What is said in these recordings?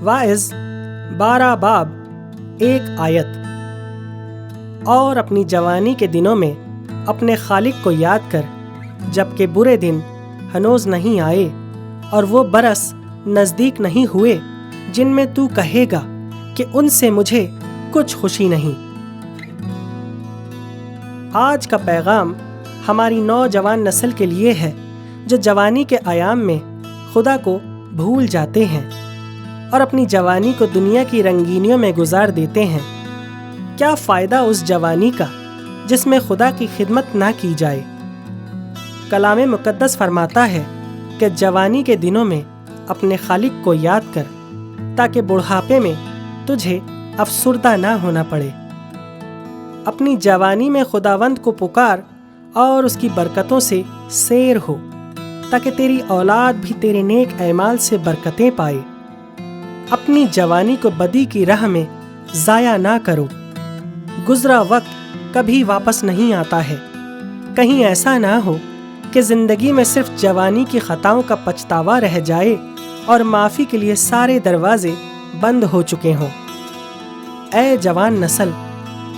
Wise 12 बाब 1 आयत। और अपनी जवानी के दिनों में अपने खालिक को याद कर, जबकि बुरे दिन हनोज नहीं आए और वो बरस नज़दीक नहीं हुए जिनमें तू कहेगा कि उनसे मुझे कुछ खुशी नहीं। आज का पैगाम हमारी नौजवान नस्ल के लिए है जो जवानी के आयाम में खुदा को भूल जाते हैं और अपनी जवानी को दुनिया की रंगीनियों में गुजार देते हैं। क्या फ़ायदा उस जवानी का जिसमें खुदा की खिदमत ना की जाए। कलाम मुक़द्दस फरमाता है कि जवानी के दिनों में अपने खालिक को याद कर, ताकि बुढ़ापे में तुझे अफसुर्दा ना होना पड़े। अपनी जवानी में खुदावंद को पुकार और उसकी बरकतों से सैर हो, ताकि तेरी औलाद भी तेरे नेक ऐमाल से बरकतें पाए। अपनी जवानी को बदी की राह में ज़ाया ना करो। गुज़रा वक्त कभी वापस नहीं आता है। कहीं ऐसा ना हो कि ज़िंदगी में सिर्फ जवानी की ख़ताओं का पछतावा रह जाए और माफ़ी के लिए सारे दरवाजे बंद हो चुके हों। ऐ जवान नस्ल,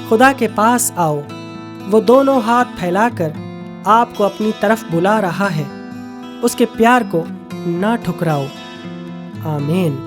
खुदा के पास आओ। वो दोनों हाथ फैलाकर आपको अपनी तरफ बुला रहा है। उसके प्यार को ना ठुकराओ। आमीन।